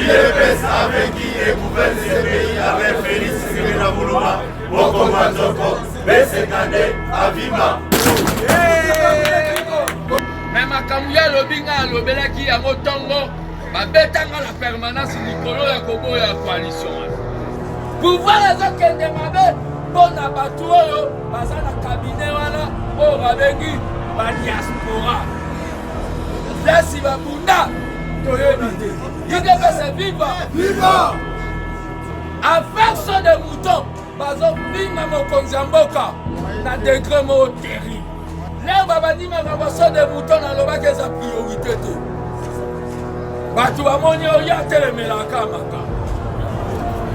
UDPS avec qui et gouverne ce pays avec Félix Tshisekedi Mouluma, Bokoma Nzoko, Besekande, Avima. Même à Kamouya, le Binga, le Belaki, à Motongo, babetanga la permanence likolo ya Kobo ya coalition. Pouvoir les autres qui demandent, bon abattu, baza na cabinet wana, oh babengi, ba diaspora. Là si babunda, toyebite. UDPS viva, viva. Avec son de moutons, bazo vinga mokonzi mboka, na degré mo terrible. Là babadi ma son de moutons na loba que sa priorité te. Batu bamoni oya telemelaka maka.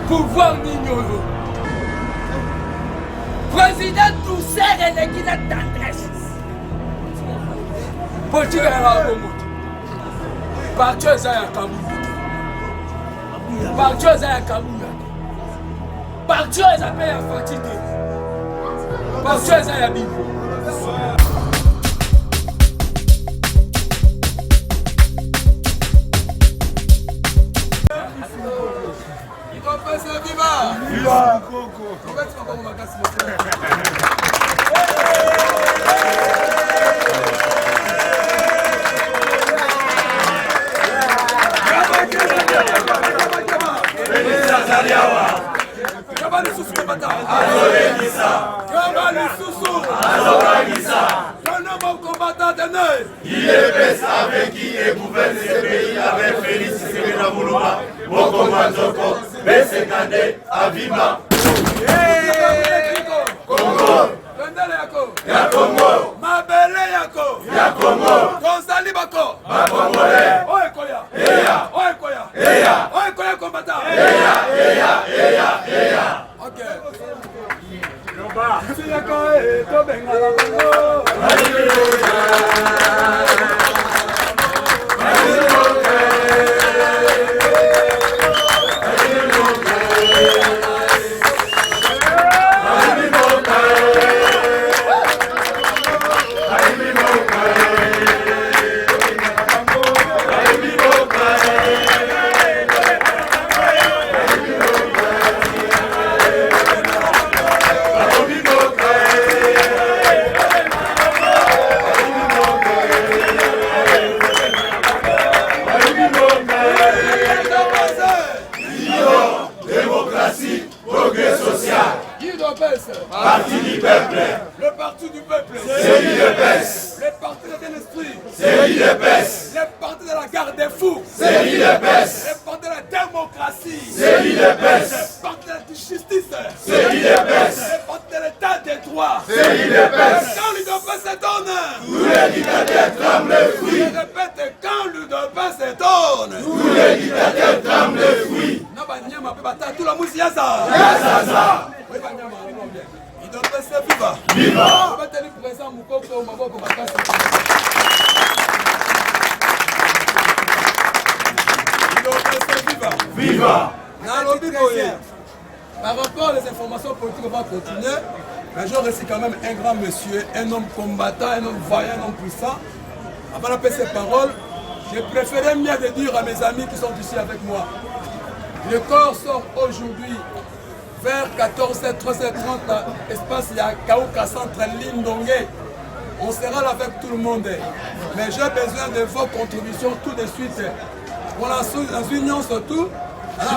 Pouvoir n'ignore. Président Toussaint et qui n'a tendresse. Politique à la Bomoto. Parti à Zaya Kamouya. Parti à Zaya Kamouya. Parti à Zaya Fatigué. Parti à Zaya Bibo. Viva! Viva! UDPS avec qui et gouverne ce pays avec Félix Tshisekedi Mouluma, Bokoma Nzoko, Besekande, Avima. Congo, ya Congo, Mabele yako, ya Congo, Gonzali bako, Bakongole, Oekoya, Eya, Oekoya, Eya, Oekoya combattant, Eya, Eya, Eya, Eya. Ok. Parti du peuple. Le parti du peuple. C'est l'UDPS. Le parti de l'esprit. C'est l'UDPS. Le parti de la garde des fous. C'est l'UDPS. Le parti de la démocratie. C'est l'UDPS. Le parti de la justice. C'est l'UDPS. Le parti de l'état des droits. C'est l'UDPS. Quand l'UDPS s'étonne, tous les dictateurs tremblent et fuient. Je répète, quand l'UDPS s'étonne, tous les dictateurs tremblent et fuient. Tout la mousse Yaza. Yazaza. UDPS viva. Viva. Présent Moukoko Maboko Bakasi. UDPS viva. Viva. Par rapport aux informations politiques, on va continuer. Mais je reste quand même un grand monsieur, un homme combattant, un homme vaillant, un homme puissant. Avant d'appeler ces paroles, je préférais mieux de dire à mes amis qui sont ici avec moi. Le corps sort aujourd'hui vers 14h, 13h30, espace Yakaouka Centre Lindongé. On sera là avec tout le monde. Mais j'ai besoin de vos contributions tout de suite. Pour la union surtout,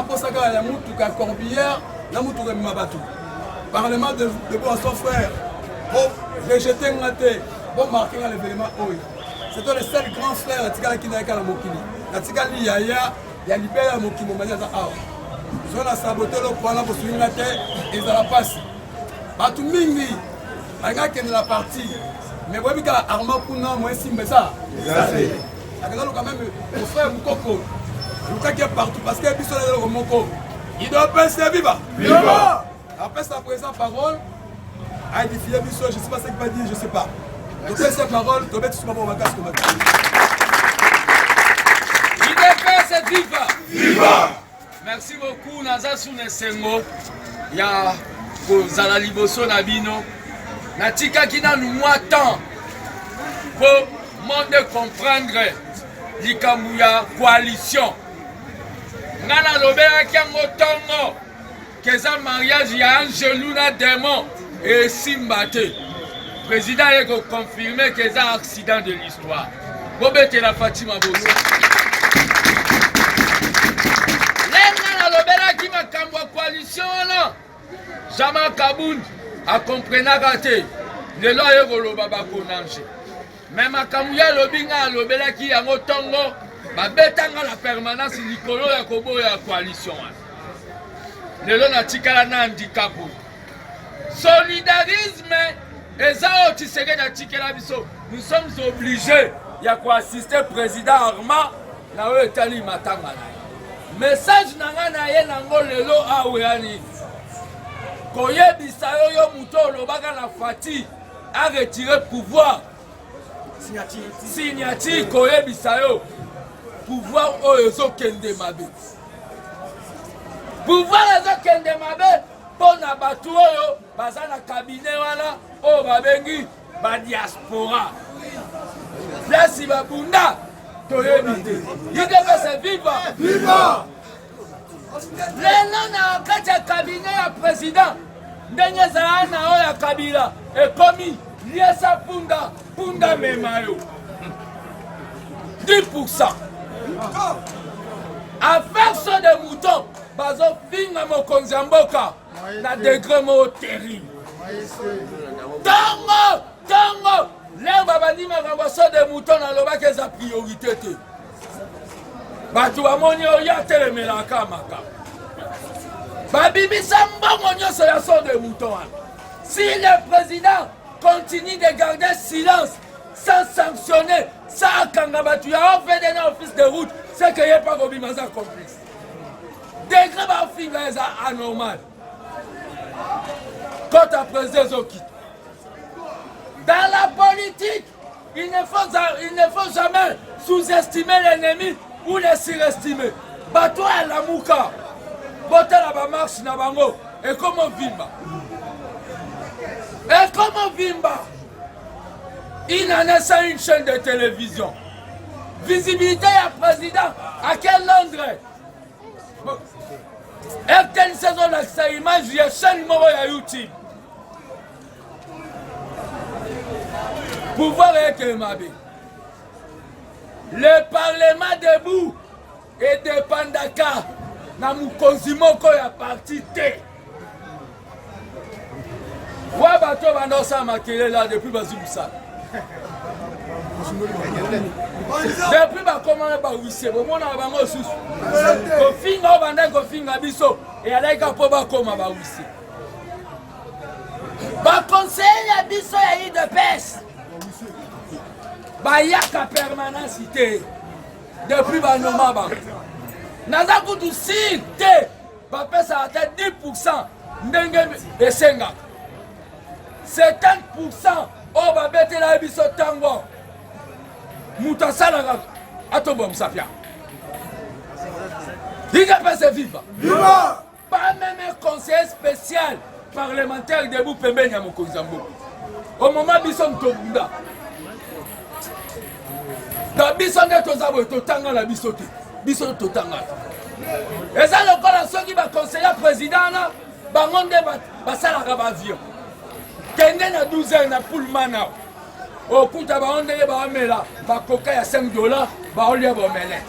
pour ça, il y a Moutouka Corbière, il y a Moutouka Mabatou. Parlement de son frère, pour rejeter un raté, pour marquer l'événement. C'est le seul grand frère qui n'a qu'à la Mokini. Il y a libéré la Mokini. Ils ont saboté le point pour suivre la terre et ça la passe. Batou Mingi, qui est la partie. Mais vous avez vu qu'Armand Pouna, moi, c'est ça. Quand même, mon frère Moukoko, le qui est partout parce qu'il y a plus de Moko. Il doit penser viva. Viva. Après sa présente parole, a édifié Bissot, je ne sais pas ce qu'il va dire, je ne sais pas. Donc, cette parole, tu vas être sur mon bagage comme ça. UDPS viva. Viva. Merci beaucoup, Naza Sounesengo. Il y a Kozala Liboso Nabino. Natika qui n'a nous moins temps pour monde comprendre l'Ikamouya coalition. Ngana lobera kiango tongo. Keza mariage ya Angelou na démon et Simbate. Président est confirmé que c'est un accident de l'histoire. Bobete la Fatima Bosso. L'Engana lobera qui m'a cambo coalition là. Jama Kaboun a compris nagate. Le loi est goloba bakonange. Mais ma kamouya lobinga lobera qui a motongo. Ma betanga la permanence Nicolo ya kobo ya coalition. Le loi na tikala na handicapou. Solidarisme. Et ça, nous sommes obligés de assister le président Arma na Etali Matanga. Message nanga ye nango lelo aweyani. Koye bisayo yo muto lobaka na Fati a retiré pouvoir. Signati koye bisayo pouvoir oyo kende mabe. Pouvoir ezo kende mabe pona batu oyo baza na cabinet wana o babengi ba diaspora. Place babunda toyebi te. Yike pese viva. Viva. Lelo na kati ya cabinet ya président ndenge zala na oyo ya Kabila ekomi liesa punda memayo 10%. Affaire so de mouton bazo finga mokonzi ya mboka na degré mo terrible. Tango leo babandi makambo so de mouton na lobaka eza priorité te. Bato bamoni oyo atelemelaka makambo. Babibisa mbongo nyonso ya so de mouton. Si le président continue de garder silence sans sanctionner, sans kanga batu ya fait d'un office de route, c'est qu'il n'y a pas de complice. Degré ba finga eza anormal. Quand après Zézoki. Dans la politique, il ne faut jamais sous-estimer l'ennemi ou le surestimer. Bato à la mouka. Bota la ba marche na bango. Et comment vimba? Il en a ça une chaîne de télévision. Visibilité à président. À quel Londres? RTL saison de sa image, il y a chaîne numéro à YouTube. Pouvoir est que le Parlement debout et de Pandaka na mukonzimoko ya parti T. Wa bato bandosa makele là depuis bazubisa. Depuis bakomana ba wise bomona bango susu. Kofinga banda kofinga biso et alaika po bakoma ba wise. Ba conseil ya biso ya IDPS. Ba yaka permanence té depuis ba noma ba. Naza kutu si té ba pesa ata 10% ndenge esenga. 70% o ba betela biso tango. Moutasala atobo msafia. Il a passé viva. Viva. Pas même un conseiller spécial parlementaire debout Pembe Nyamokozambo. Au moment où Bisson Tobunda. Dans Bisson de Tozabo, Totanga la Bissote. Bisson Totanga. Et ça, le cas, ceux qui va conseiller président, Bangonde va s'aller à avion. Kende na 12 heures na Pullman. Au coup de la bakoka ya $5, baolia bomele.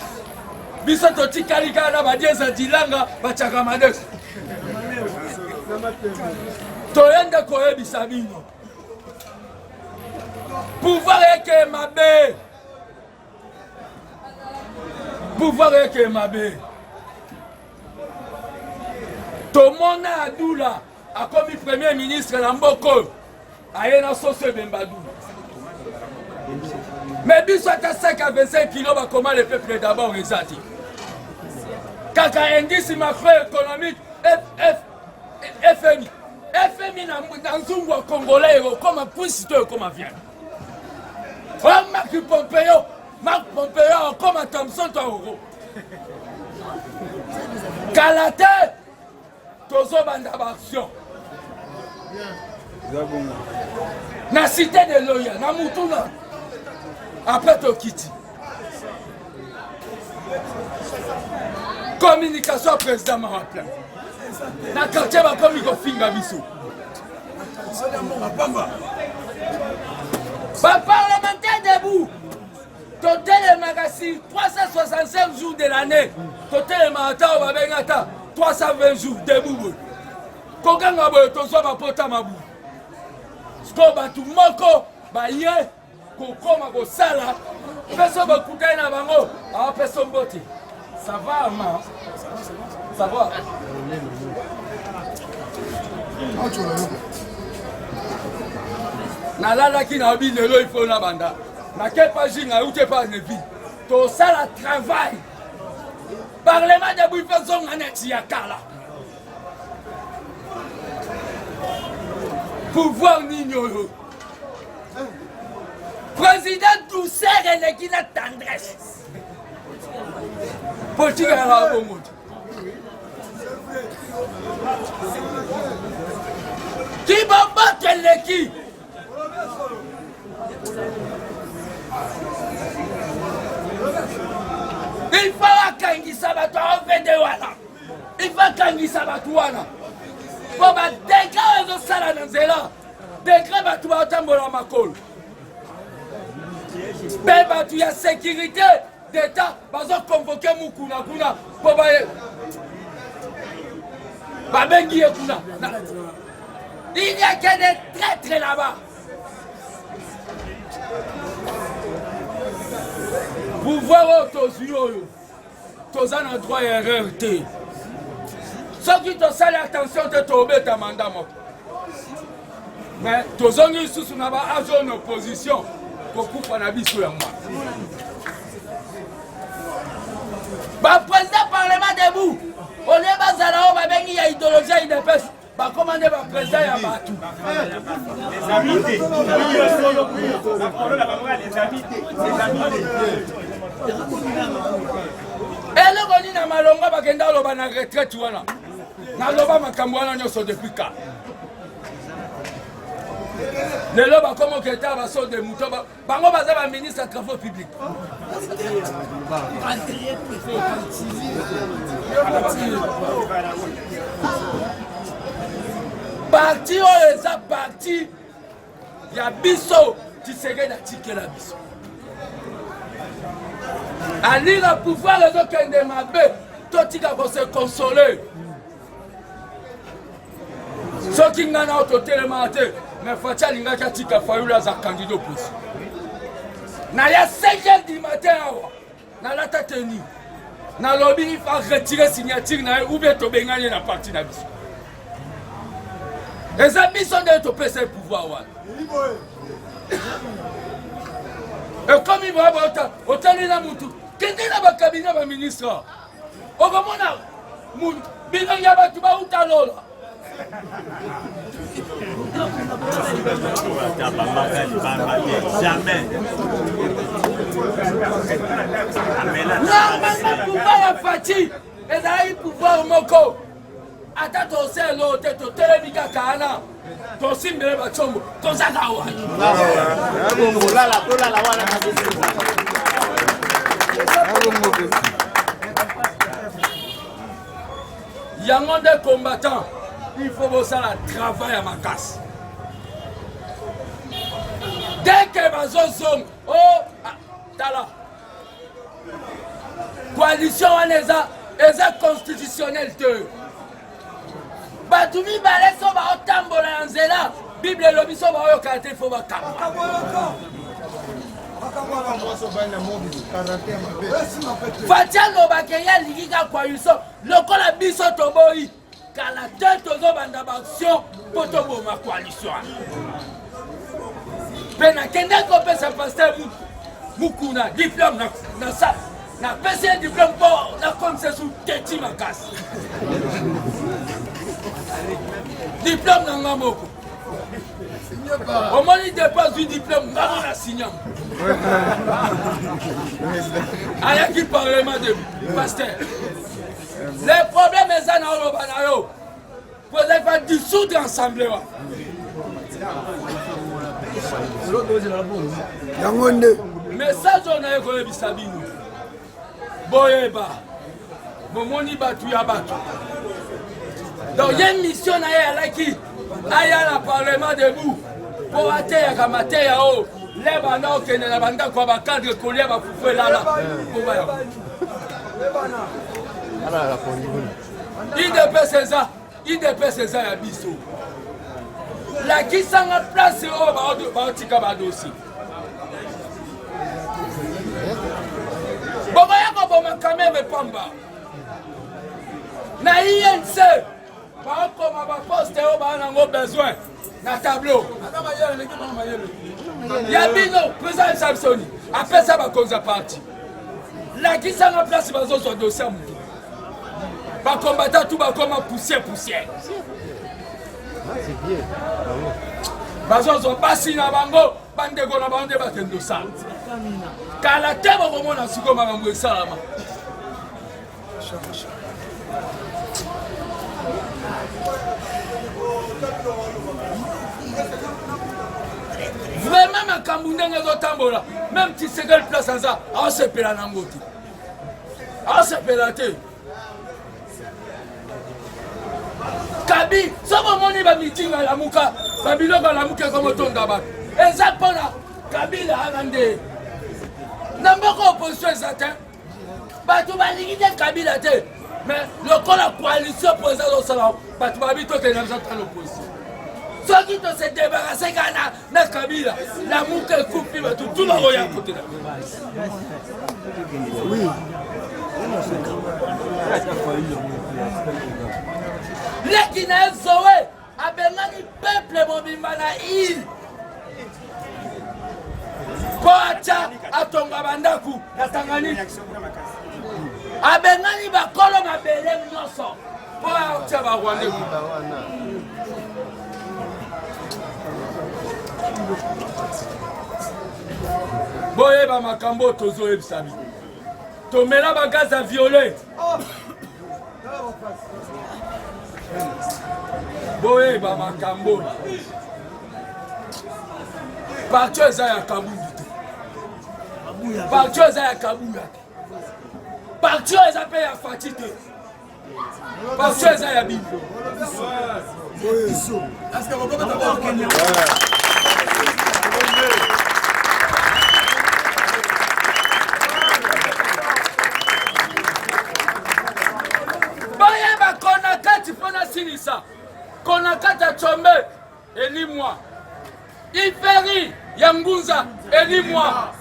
Biso toti kalika na badieza dilanga bachakamades. Toyenda koyebisa bino. Pouvoir eke mabe. Pouvoir eke mabe. Tomona Adoula a commis premier ministre na Mboko. Ayena Sose Bembadou. Mais biso à 5 à 25 kilos, comment le peuple d'abord est ati. Kaka indice macroéconomique, FMI. FMI dans un Congolais, comme un poussito, comme un vient. Marc Pompeo, comme un Thompson, euro. Kalate, Tozo Bandabaction. Na cité de Loya, na Moutouna. Après Tokiti. communication président Maraplan. Na quartier va comme il finga biso. Ba parlementaire debout. Total le magazine 365 jours de l'année. Total le matin au babengata 320 jours debout. Kokanga boyo tozo ba pota mabu. Sko batu moko ba ye kokoma ko sala. Peso ba kutai na bango. Ah peso mbote. Ça va ma. Ça va. Nalalaki na bi lelo il faut na banda. Na quel pas jinga ou te pas ne vie. To sala travail. Parlement de bou fait zonga net ya kala. Pouvoir nigno. Président douceur et l'équina tendresse. Politique à la bonne. Qui va battre l'équipe? Il faut kangi sabato ofende wana. Il faut kangi sabato wana. Pour ba décret de sala na nzela. Décret ba tu batambola makolo. Beba tu ya sécurité d'État bazo convoquer mukuna kuna pour ba bengi kuna. Il n'y a que des traîtres là-bas. Pouvoir autosuyo, tous en droit et erreur. Ceux qui te salent attention de tomber ta mandat. Mais tous en sous une opposition pour couper la vie sur moi. Le président parlement debout. On est basé là-haut, il y a idéologie, il y a des pêches. Bah commandez le président et Batou. Les invités. La parole à les invités. Et le Goni na malonga bagenda loba na retraite wana. Na loba makambo wana nyoso depuis quand. Le loba comme que ta va sortir de mouton bango baza ba ministre des travaux publics. Parti oyo eza parti ya biso Tshisekedi atikela biso alira pouvoir ezokende mabe totika kose consoler soki nga na ototelema te mais Faci alingaki atika Fayulu aza candidat opposition na ya 5h du matin awa nalata teni nalobi il faut retirer signature na ye ou bien tobengani na parti na biso. Les amis sont de te passer le pouvoir. Et comme il va autant de la moutou, qu'est-ce qu'il y a dans le cabinet du ministre? Au moment où il y a un tuba ou talon. Jamais. Normalement, pouvoir à Faci, et d'ailleurs, pouvoir au Moko. Ata to se lo te to telemika kana to simbele ba chombo to zaka wa la wala yango de combattants il faut bosser le travail à ma casse dès que bazozong oh tala coalition aneza eza constitutionnelle de Batumi baleso ba otambola nzela Bible lobiso ba oyo kate fo ba kapa Faci aloba ke ya ligika kwa yuso lokola biso toboyi kala te tozo banda ba action poto boma coalition pena kende ko pesa pasteur mukuna diplôme na sa na pesa diplôme po na comme c'est sous teti makasi diplôme dans la moko. Au moins il dépasse du diplôme, dans la signam. Aïe qui parlement de pasteur. Les problèmes sont dans le banayo. Vous allez faire dissoudre l'Assemblée. Message on a eu Bisabino. Boyeba. bomoni batu ya batu. Donc il y a une mission à qui aya na parlement debout pour ateya kamate ya o les bana okende na banda kwa ba cadre kolia ba fufu lala pour ba IDP César ya biso la qui sanga place o ba tika ba dossier boba ya ko boma quand même pamba na INC ba ko ma poste o ba na ngo besoin na tableau ya bino président Samsoni après ça ba konza parti la qui sanga place bazo so dossier mutu ba combattant tout ba comme poussière c'est bien bazo so basi na bango bandeko na bango ba kendo sa kala tebo ko mona siko makambo esalama vraiment makambo ndenge ezotambola même Tshisekedi place aza aosepela nango te aosepela te kabi soko omoni bamitinga alamuka babiloko alamuka ekomotonda bato eza mpona kabila ana nde na mboka opposition eza te bato balingi te kabila te mais lokola coalition mpo eza zosala bato babi tokende biso ta l'opposition soki tose débarrasse kaka na kabila lamuka ekufi bato tu bakoya kote na leki na ezowe abengani peuple mobimba na ile mpo atya atonga bandaku na Tanganyika abengani bakolo mabele nyonso mpo atya barwande boyeba makambo tozoyebisa bino tomela bagaz a violet boyeba makambo parti eza ya kabundu te parti eza ya kabula te parti eza mpe ya fati te parti eza ya bible boyeba kona kati mpona silisa kona kati ya Tshombe elimwa Iferi ya Ngunza elimwa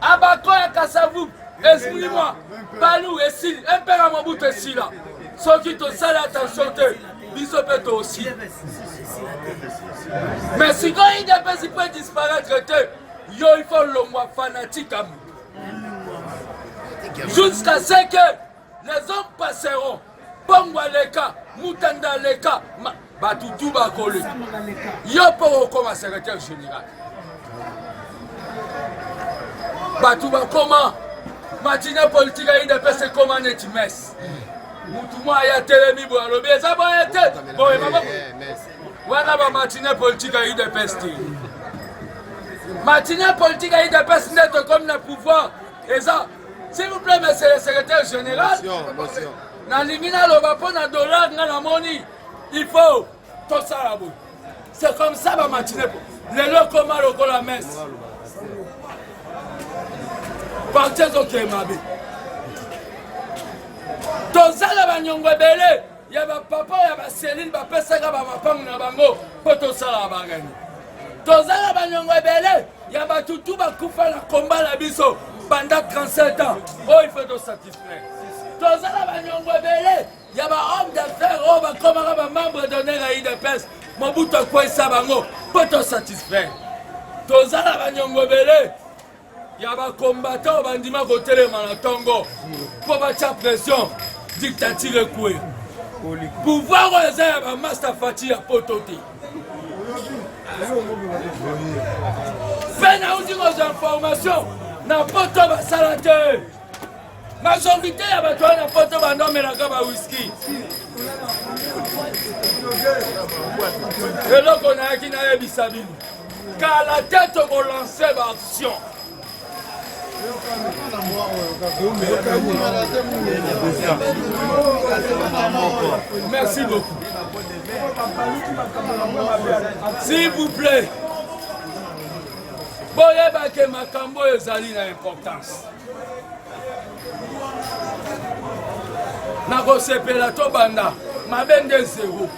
Abako ya Kasavu elimwa Palu esili Empera Mobutu esila soki tosala attention te biso pe to aussi mais si quand il dépêche peut disparaître te yo il faut l'homme fanatique à jusqu'à ce que les hommes passeront Bongo Leka Mutanda Leka Batutu Bakole yo pour comme secrétaire général Batu Bakoma matinée politique à IDP c'est comment n'est-il mess Moutouma ya telemi bo alobi eza boye te boye mama wana ba matinée politique à IDP style matinée politique à IDP n'est comme le pouvoir eza s'il vous plaît monsieur le secrétaire général na lingina loba pona dollar na la moni il faut tout ça là boye c'est comme ça ba matinée les locaux mal au la messe parti OK mabe tozala banyongo ebele ya bapapa ya baselile bapesaka bamapangu na bango mpo tosala bagani tozala banyongo ebele ya batutu bakufa na komba na biso pendant 37 ans oyo il faut tosatisfaire tozala banyongo ebele ya bahomme d'affaires oyo bakomaka bamembre d'honneur ya UDPS Mobutu akweyisa bango mpo tosatisfaire tozala banyongo ebele ya bakombata oyo bandima kotelema na ntongo mpo batya pression dictature ekwe pouvoir oyo eza ya bamaster fati ya poto te mpe nauti kozwa information na poto basala te majorité ya bato wana na poto bandomelaka bawiski eloko nayaki nayebisa bino kala te tokolanse baaction Merci beaucoup. S'il vous plaît. Boyeba ke makambo ezali na importance. Nakosepela to banda mabende zéro.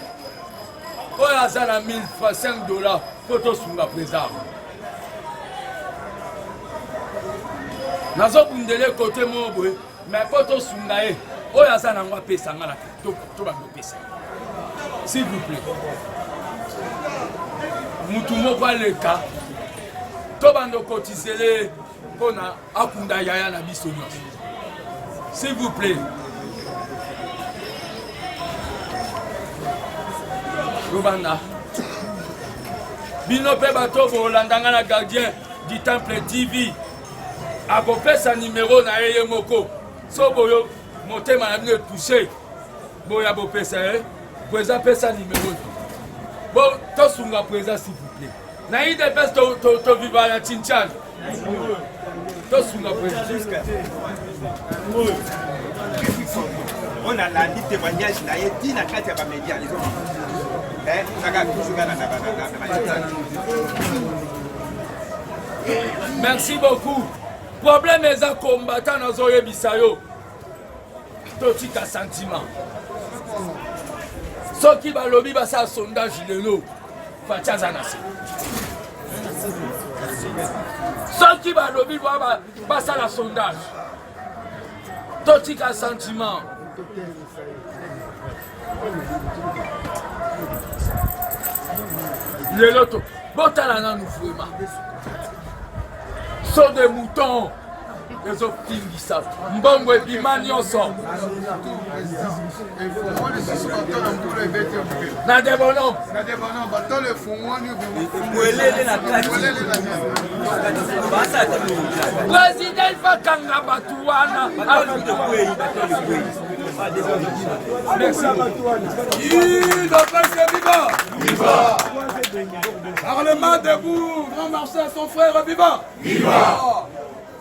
Oyo aza na 1000 francs $5 po tosunga président. Nazobundele kote mo boye mais po tosunga ye oyo aza nango apesa nga na to bando pesa. S'il vous plaît. Mutu moko aleka to bando kotizele pona akunda yaya na biso nyonso. S'il vous plaît. Rubanda. Bino pe bato bolandanga na gardien du temple TV. Akopesa numéro na yeye moko. So boyo motema na bino touché. Boya bo pesa Président pesa numéro. Bon, to sunga président s'il vous plaît. Na ide pesa to viva ya Chinchan. To sunga président. On a la liste témoignage na yeti na kati ya ba média les autres. Merci beaucoup. Problème est à combattre dans Zoé Bissayo. Totika sentiment. Ce qui va lobby va ça sondage de l'eau. Fachazanasi. Ce qui va lobby va ça la sondage. Totika sentiment. Le loto. Botalana nous vraiment. Sont des moutons. Les autres qui savent. Mbongo et Bimani ensemble. Na debono. Président Fakanga Batouana. Merci. Viva! Viva! Parlement debout, grand Marcel, son frère, viva! Viva!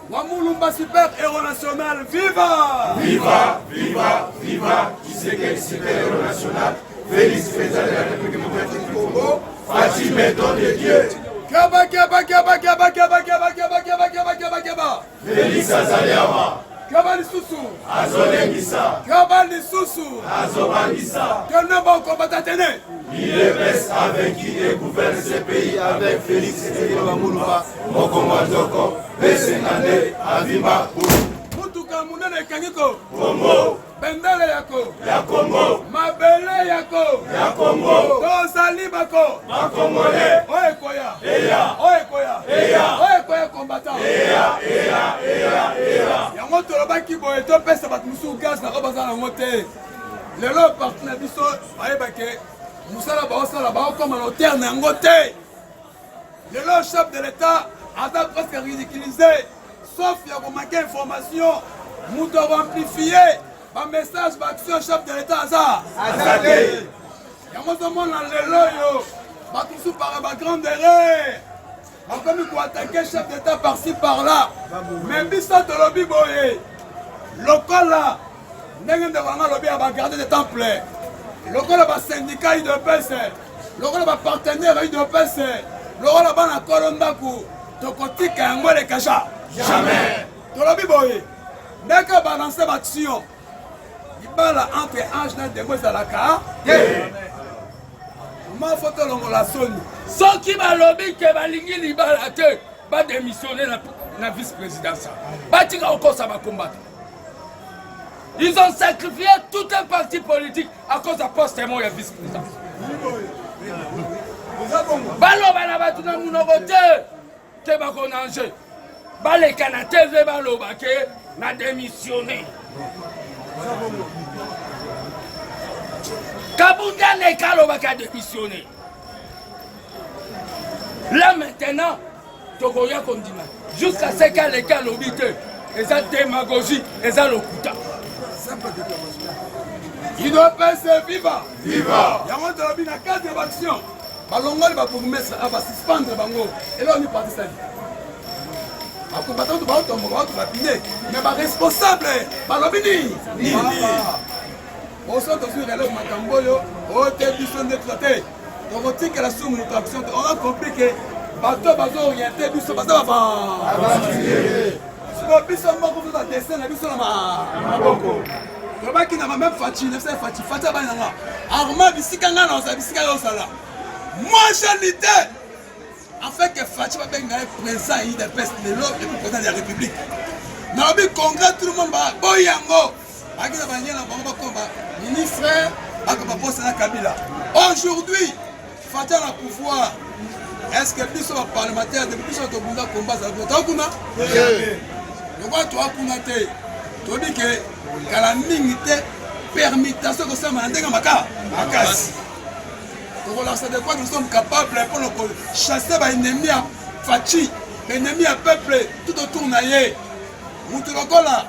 Wamulumba super héros national, viva! Viva, viva, viva, qui c'est quel super héros national? Félix Président de la République démocratique du Congo, Fatima don de Dieu. Kaba, kaba, kaba, kaba, kaba, kaba, kaba, kaba, kaba, kaba, kaba. Félix Azaliawa. Kaba Lisusu. Azolengisa. Kaba Lisusu. Azobangisa. Que ne bon combattant tene. L'IDPS avec qui et gouverne ce pays avec Félix Wamulumba, Mokomandoko, Besengane, Avima, Mutuka Munene Kangiko. Congo. Bendele yako. Ya Congo. Mabele yako. Ya Congo. Tozali bako. Bakongole. Oye koya. Eya. Oye koya. Eya. Oye koya combattant. Eya, eya, eya, eya. Yango tolobaki boye topesa bato mosusu gaz na baza nango te. Lelo parti na biso bayebake mosala baosala baokoma na terre na yango te. Lelo chef de l'état aza presque ridiculisé sauf ya komake information moto akoamplifie bamessage baaction chef de l'état aza te. Yango tomona lelo oyo bato mosusu par bagrande erreur bakomi koattake chef d'état par-ci par-là. Mais biso tolobi boye lokola ndenge ndeko nanga lobi ya bagarde de temple lokola basyndicat UDPS lokola bapartenaire UDPS lokola bana kolo ndako tokotika yango eleka jamais. Tolobi boye ndenge balance baction libala entre ange na ndeko ezalaka te. Ma foto longola soni Soki balobi ke balingi libala te ba démissionner na vice-présidence. Batika okosa ba combattre. Ils ont sacrifié tout un parti politique à cause de poste et mon vice-président. Baloba na batu na munoko te ba konanje. Baleka na TV baloba ke na démissionner. Kabunda ne kaloba ka démissionner. Là maintenant, Togoya Kondima, jusqu'à ce qu'à l'écart l'obité, et ça démagogie, et ça le coûta. Il doit passer viva! Viva! Yango tolobi na cadre d'action. Balongoli ba bourgmestre va suspendre bango. Et là on est parti ça. bakombattant baotomboka batobapine mais baresponsable balobi nini oso tozwi relève makambo oyo ote biso nde tuza te tokotikela sumu action te on a compris que bato bazooriente biso baza siko biso moko toza dessin na biso na maboko tobaki na mameme faci faci abani nanga arma bisika nga na osala bisika yo osala monchalité afin que faci babengi ngai président idps lelo epi président de la république nalobi congrès tout le monde baboyi yango baki na banyela bango bakomba ministre bakoba poste na kabila aujourd'hui faci na pouvoir est-ce que biso baparlementaire depuis biso tobunda komba azala tokuna lokwa toakuna te toyebi ke kala mingi te permutation kosala na ndenge makasi tokolakisa de quoi nous sommes capables mpona kochasse baennemi ya faci baennemi ya peuple tout autour na ye mutu lokola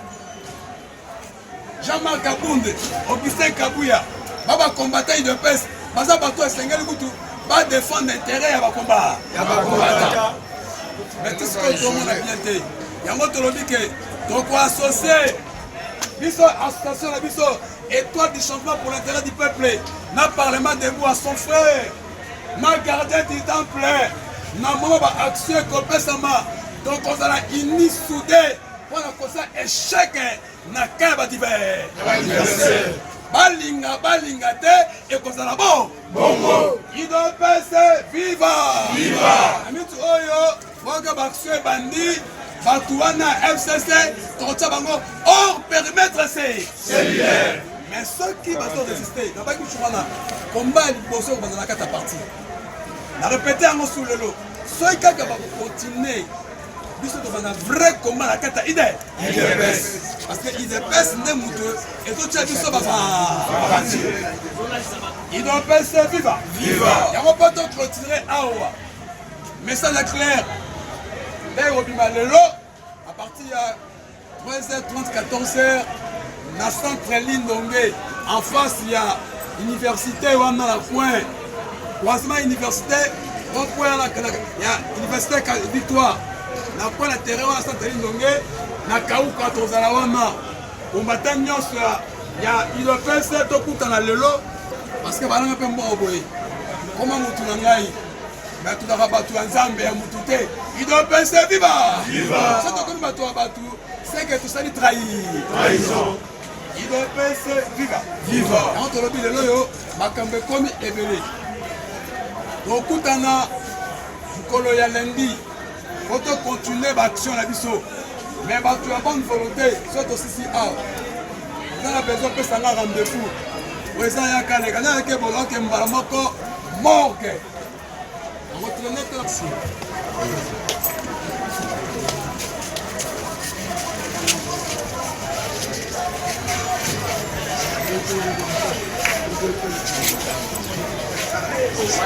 Jean-Marc Kabunde Augustin Kabuya babakombata idps baza bato esengeli kutu badefendre intérêt ya bakombata mais tout ce que tomona bien te yango tolobi ke tokoassocie biso association na biso étoile du changement pour l'intérêt du peuple na parlement debout à son frère na gardien du temple na moma baaction ekopesama donc ozala uni soudé mpona kosa échec na ka ya badiver balinga te ekozala bongo idopese viva amitu oyo boka baaction ebandi bato wana fcc tokotia bango hors périmètre cellulaire mais soki bazoresiste nabaki biso wana komba ya liboso kobanda na kati ya parti na répété yango sur lelo soki kaka bakokontinue biso tobanda vrai komba na kati ya idps parce que idps nde moto ezotia biso bafanti idps viva yango mpo toclotire awa message clair ndenge kobima lelo à partir ya 13h30 14h na centre Lindonge en face ya université wana na coin croisement université donc point ya université Victoire na coin na terrain wana centre Lindonge na kauka tozala wana kombata nyonso ya idps tokutana lelo parce que balanga mpe mbongo boye koma mutu na ngai mais tutaka bato ya nzambe ya mutu te idps viva so tokomi bato ya bato c'est que tosali trahison idps viva yango tolobi lelo oyo makambo ekomi ebele tokutana mokolo ya lendi po tocontinue baaction na biso mais bato ya bonne volonté so tosisi awa oza na besoin opesanga rendez-vous oyo eza yaka leka nayeke boloke mbala moko morgue yango tolonete Ouais,